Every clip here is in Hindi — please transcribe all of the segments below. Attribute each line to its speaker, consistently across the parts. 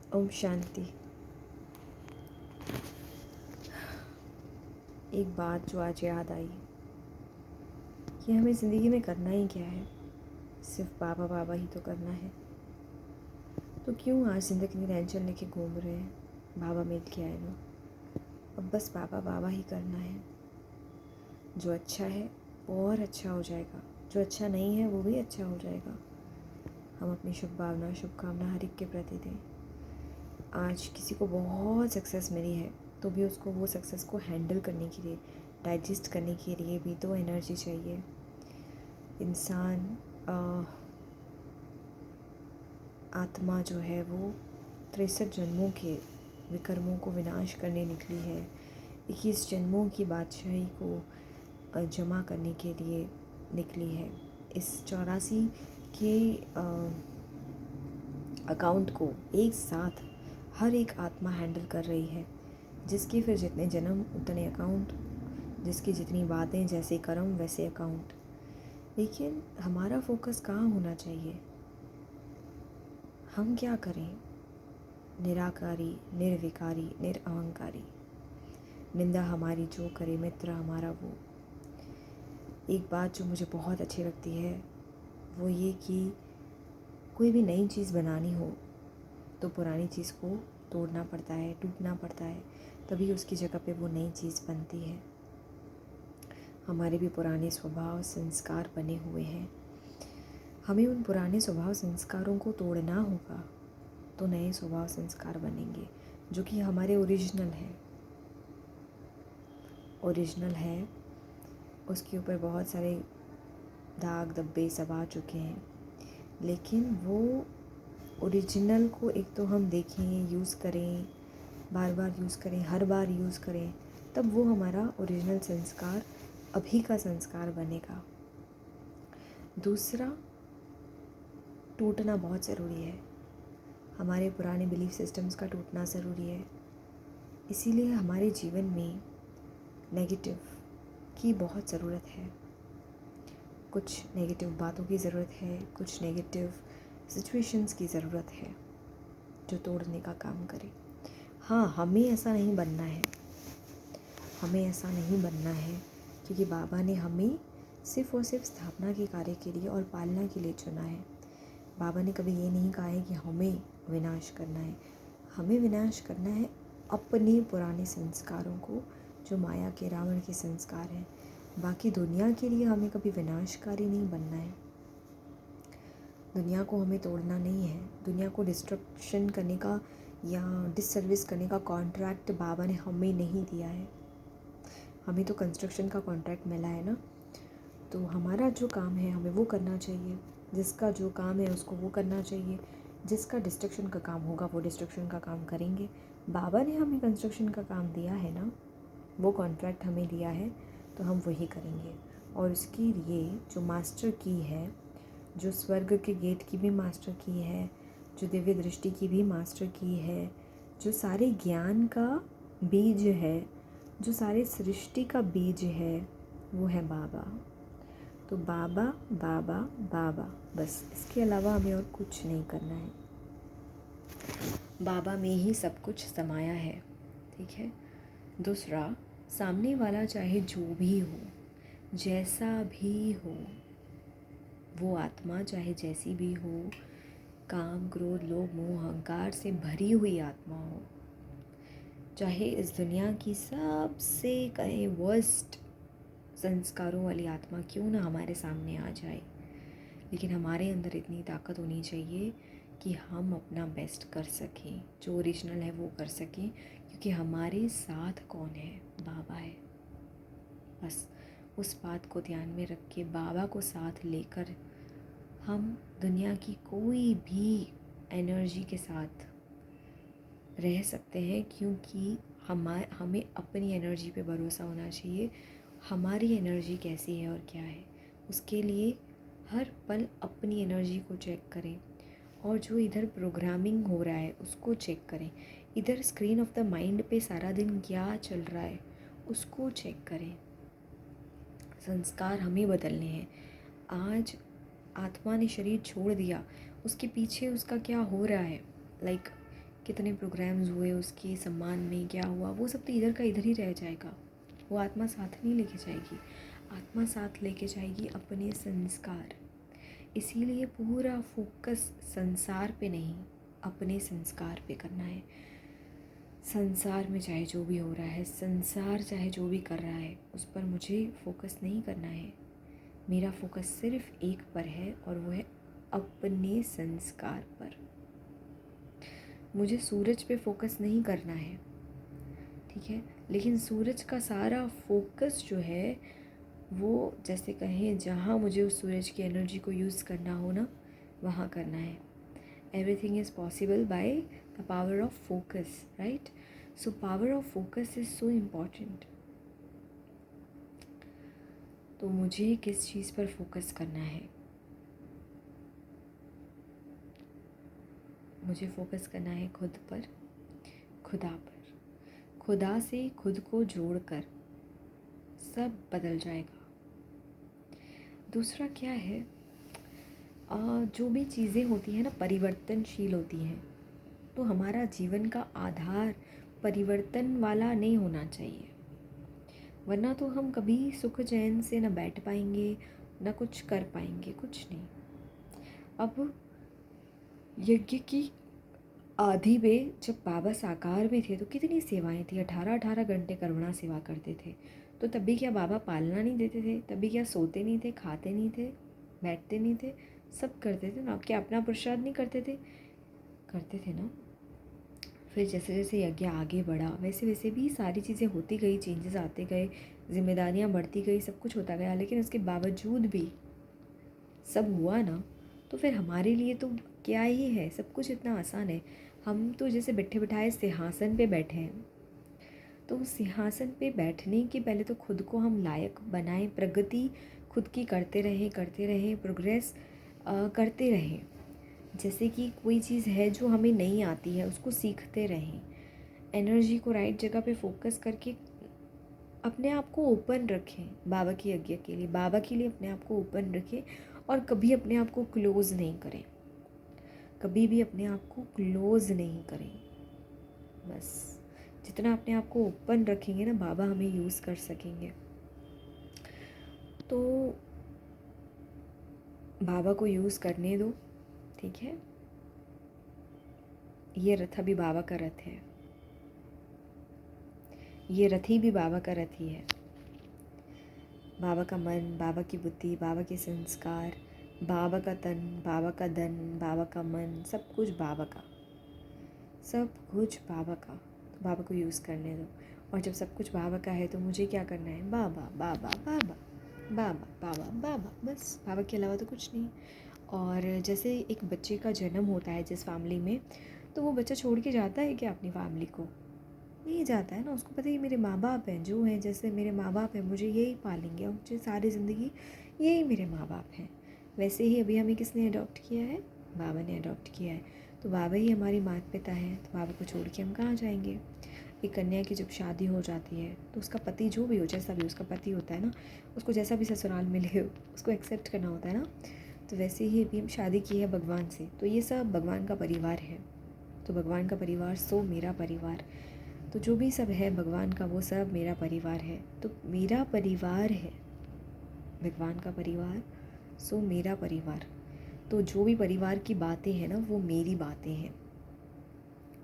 Speaker 1: ओम शांति। एक बात जो आज याद आई कि हमें ज़िंदगी में करना ही क्या है, सिर्फ बाबा बाबा ही तो करना है। तो क्यों आज ज़िंदगी में टेंशन लेके घूम रहे हैं। बाबा मिल के आए ना, अब बस बाबा बाबा ही करना है। जो अच्छा है वो और अच्छा हो जाएगा, जो अच्छा नहीं है वो भी अच्छा हो जाएगा। हम अपनी शुभ भावना शुभकामना हर एक के प्रति दें। आज किसी को बहुत सक्सेस मिली है तो भी उसको वो सक्सेस को हैंडल करने के लिए, डाइजेस्ट करने के लिए भी तो एनर्जी चाहिए। इंसान आत्मा जो है वो 63 जन्मों के विकर्मों को विनाश करने निकली है। 21 जन्मों की बादशाही को जमा करने के लिए निकली है। इस 84 के अकाउंट को एक साथ हर एक आत्मा हैंडल कर रही है। जिसके फिर जितने जन्म उतने अकाउंट, जिसकी जितनी बातें जैसे कर्म वैसे अकाउंट। लेकिन हमारा फोकस कहाँ होना चाहिए? हम क्या करें? निराकारी, निर्विकारी, निरअहंकारी। निंदा हमारी जो करे मित्र हमारा वो। एक बात जो मुझे बहुत अच्छी लगती है वो ये कि कोई भी नई चीज़ बनानी हो तो पुरानी चीज़ को तोड़ना पड़ता है, टूटना पड़ता है, तभी उसकी जगह पे वो नई चीज़ बनती है। हमारे भी पुराने स्वभाव संस्कार बने हुए हैं, हमें उन पुराने स्वभाव संस्कारों को तोड़ना होगा तो नए स्वभाव संस्कार बनेंगे जो कि हमारे ओरिजिनल है। उसके ऊपर बहुत सारे दाग धब्बे सब आ चुके हैं, लेकिन वो ओरिजिनल को एक तो हम देखें, यूज़ करें, बार बार यूज़ करें, हर बार यूज़ करें, तब वो हमारा ओरिजिनल संस्कार अभी का संस्कार बनेगा। दूसरा, टूटना बहुत ज़रूरी है। हमारे पुराने बिलीफ सिस्टम्स का टूटना ज़रूरी है। इसीलिए हमारे जीवन में नेगेटिव की बहुत ज़रूरत है। कुछ नेगेटिव बातों की ज़रूरत है, कुछ नेगेटिव सिचुएशंस की ज़रूरत है जो तोड़ने का काम करे। हाँ, हमें ऐसा नहीं बनना है, क्योंकि बाबा ने हमें सिर्फ़ और सिर्फ स्थापना के कार्य के लिए और पालना के लिए चुना है। बाबा ने कभी ये नहीं कहा है कि हमें विनाश करना है। हमें विनाश करना है अपने पुराने संस्कारों को, जो माया के रावण के संस्कार हैं। बाकी दुनिया के लिए हमें कभी विनाशकारी नहीं बनना है। दुनिया को हमें तोड़ना नहीं है। दुनिया को डिस्ट्रक्शन करने का या डिससर्विस करने का कॉन्ट्रैक्ट बाबा ने हमें नहीं दिया है। हमें तो कंस्ट्रक्शन का कॉन्ट्रैक्ट मिला है ना, तो हमारा जो काम है हमें वो करना चाहिए। जिसका जो काम है उसको वो करना चाहिए। जिसका डिस्ट्रक्शन का काम होगा वो डिस्ट्रक्शन का काम करेंगे। बाबा ने हमें कंस्ट्रक्शन का काम दिया है ना, वो कॉन्ट्रैक्ट हमें दिया है, तो हम वही करेंगे। और उसके लिए जो मास्टर की है, जो स्वर्ग के गेट की भी मास्टर की है, जो दिव्य दृष्टि की भी मास्टर की है, जो सारे ज्ञान का बीज है, जो सारे सृष्टि का बीज है, वो है बाबा। तो बाबा बाबा बाबा, बस इसके अलावा हमें और कुछ नहीं करना है। बाबा में ही सब कुछ समाया है, ठीक है। दूसरा, सामने वाला चाहे जो भी हो, जैसा भी हो, वो आत्मा चाहे जैसी भी हो, काम क्रोध लोभ मोह अहंकार से भरी हुई आत्मा हो, चाहे इस दुनिया की सबसे कहे वर्स्ट संस्कारों वाली आत्मा क्यों ना हमारे सामने आ जाए, लेकिन हमारे अंदर इतनी ताकत होनी चाहिए कि हम अपना बेस्ट कर सकें, जो ओरिजिनल है वो कर सकें, क्योंकि हमारे साथ कौन है? बाबा है। बस उस बात को ध्यान में रख के बाबा को साथ लेकर हम दुनिया की कोई भी एनर्जी के साथ रह सकते हैं, क्योंकि हमें अपनी एनर्जी पे भरोसा होना चाहिए। हमारी एनर्जी कैसी है और क्या है, उसके लिए हर पल अपनी एनर्जी को चेक करें, और जो इधर प्रोग्रामिंग हो रहा है उसको चेक करें। इधर स्क्रीन ऑफ द माइंड पे सारा दिन क्या चल रहा है उसको चेक करें। संस्कार हमें बदलने हैं। आज आत्मा ने शरीर छोड़ दिया, उसके पीछे उसका क्या हो रहा है, लाइक कितने प्रोग्राम्स हुए उसके सम्मान में, क्या हुआ, वो सब तो इधर का इधर ही रह जाएगा। वो आत्मा साथ नहीं लेके जाएगी। आत्मा साथ लेके जाएगी अपने संस्कार। इसीलिए पूरा फोकस संसार पे नहीं, अपने संस्कार पे करना है। संसार में चाहे जो भी हो रहा है, संसार चाहे जो भी कर रहा है, उस पर मुझे फोकस नहीं करना है। मेरा फोकस सिर्फ एक पर है और वो है अपने संस्कार पर। मुझे सूरज पे फोकस नहीं करना है, ठीक है, लेकिन सूरज का सारा फोकस जो है वो जैसे कहें जहाँ मुझे उस सूरज की एनर्जी को यूज़ करना हो ना, वहाँ करना है। Everything is possible by the power of focus, right? So power of focus is so important. तो मुझे किस चीज़ पर फोकस करना है? मुझे फोकस करना है खुद पर, खुदा पर। खुदा से खुद को जोड़कर सब बदल जाएगा। दूसरा क्या है, जो भी चीज़ें होती हैं ना परिवर्तनशील होती हैं, तो हमारा जीवन का आधार परिवर्तन वाला नहीं होना चाहिए, वरना तो हम कभी सुख चैन से ना बैठ पाएंगे, ना कुछ कर पाएंगे, कुछ नहीं। अब यज्ञ की आदि में जब बाबा साकार में थे तो कितनी सेवाएं थी, 18-18 घंटे करुणा सेवा करते थे। तो तब भी क्या बाबा पालना नहीं देते थे? तब भी क्या सोते नहीं थे, खाते नहीं थे, बैठते नहीं थे? सब करते थे ना। क्या अपना प्रसाद नहीं करते थे? करते थे ना। फिर जैसे जैसे यज्ञ आगे बढ़ा वैसे वैसे भी सारी चीज़ें होती गई, चेंजेस आते गए, जिम्मेदारियाँ बढ़ती गई, सब कुछ होता गया। लेकिन उसके बावजूद भी सब हुआ ना, तो फिर हमारे लिए तो क्या ही है, सब कुछ इतना आसान है। हम तो जैसे बैठे बिठाए सिंहासन पे बैठे हैं, तो उस सिंहासन पे बैठने के पहले तो खुद को हम लायक बनाएं, प्रगति खुद की करते रहें, प्रोग्रेस करते रहें। जैसे कि कोई चीज़ है जो हमें नहीं आती है, उसको सीखते रहें। एनर्जी को राइट जगह पे फोकस करके अपने आप को ओपन रखें बाबा की यज्ञ के लिए, बाबा के लिए अपने आप को ओपन रखें। और कभी अपने आप को क्लोज़ नहीं करें, कभी भी अपने आप को क्लोज़ नहीं करें। बस जितना अपने आप को ओपन रखेंगे ना, बाबा हमें यूज़ कर सकेंगे। तो बाबा को यूज़ करने दो, ठीक है। ये रथ अभी बाबा का रथ है, ये रथी भी बाबा का रथ ही है। बाबा का मन, बाबा की बुद्धि, बाबा के संस्कार, बाबा का तन, बाबा का धन, बाबा का मन, सब कुछ बाबा का, सब कुछ बाबा का। तो बाबा को यूज़ करने दो। और जब सब कुछ बाबा का है तो मुझे क्या करना है? बाबा बाबा बाबा बाबा बाबा बाबा, बस बाबा के अलावा तो कुछ नहीं। और जैसे एक बच्चे का जन्म होता है जिस फैमिली में, तो वो बच्चा छोड़ के जाता है क्या अपनी फैमिली को? नहीं जाता है ना। उसको पता है मेरे माँ बाप हैं, जो हैं जैसे मेरे माँ बाप हैं, मुझे यही पालेंगे और मुझे सारी ज़िंदगी यही मेरे माँ बाप हैं। वैसे ही अभी हमें किसने अडॉप्ट किया है? बाबा ने अडॉप्ट किया है। तो बाबा ही हमारे माता पिता हैं। तो बाबा को छोड़ के हम कहाँ जाएंगे? एक कन्या की जब शादी हो जाती है तो उसका पति जो भी हो, जैसा भी उसका पति होता है ना, उसको जैसा भी ससुराल मिले उसको एक्सेप्ट करना होता है ना। तो वैसे ही अभी हम शादी की है भगवान से, तो ये सब भगवान का परिवार है। तो भगवान का परिवार सो मेरा परिवार। तो जो भी सब है भगवान का, वो सब मेरा परिवार है। तो मेरा परिवार है भगवान का परिवार, सो मेरा परिवार। तो जो भी परिवार की बातें हैं ना, वो मेरी बातें हैं।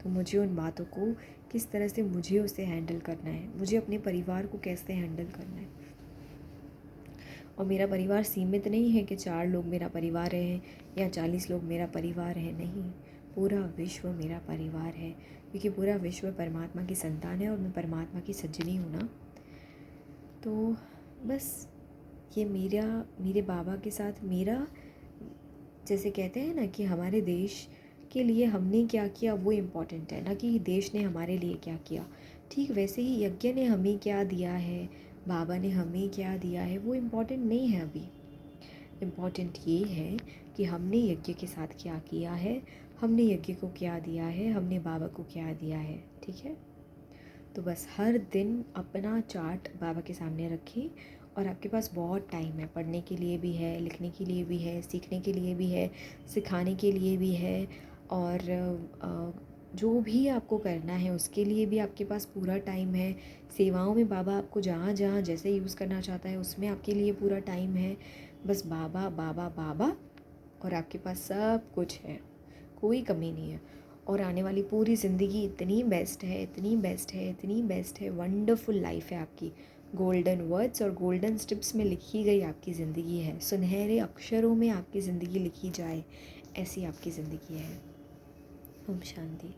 Speaker 1: तो मुझे उन बातों को किस तरह से मुझे उसे हैंडल करना है, मुझे अपने परिवार को कैसे हैंडल करना है। और मेरा परिवार सीमित नहीं है कि 4 लोग मेरा परिवार हैं या 40 लोग मेरा परिवार है, नहीं। पूरा विश्व मेरा परिवार है, क्योंकि पूरा विश्व परमात्मा की संतान है और मैं परमात्मा की सज्जनी हूँ ना। तो बस ये मेरे बाबा के साथ मेरा, जैसे कहते हैं ना कि हमारे देश के लिए हमने क्या किया वो इम्पोर्टेंट है, ना कि देश ने हमारे लिए क्या किया। ठीक वैसे ही यज्ञ ने हमें क्या दिया है, बाबा ने हमें क्या दिया है, वो इम्पोर्टेंट नहीं है अभी। इम्पॉर्टेंट ये है कि हमने यज्ञ के साथ क्या किया है, हमने यज्ञ को क्या दिया है, हमने बाबा को क्या दिया है, ठीक है। तो बस हर दिन अपना चार्ट बाबा के सामने रखें। और आपके पास बहुत टाइम है, पढ़ने के लिए भी है, लिखने के लिए भी है, सीखने के लिए भी है, सिखाने के लिए भी है, और जो भी आपको करना है उसके लिए भी आपके पास पूरा टाइम है। सेवाओं में बाबा आपको जहाँ जहाँ जैसे यूज़ करना चाहता है उसमें आपके लिए पूरा टाइम है। बस बाबा बाबा बाबा, और आपके पास सब कुछ है, कोई कमी नहीं है। और आने वाली पूरी ज़िंदगी इतनी बेस्ट है, इतनी बेस्ट है, इतनी बेस्ट है, वंडरफुल लाइफ है आपकी। गोल्डन वर्ड्स और गोल्डन स्ट्रिप्स में लिखी गई आपकी ज़िंदगी है, सुनहरे अक्षरों में आपकी ज़िंदगी लिखी जाए, ऐसी आपकी ज़िंदगी है। ओम शांति।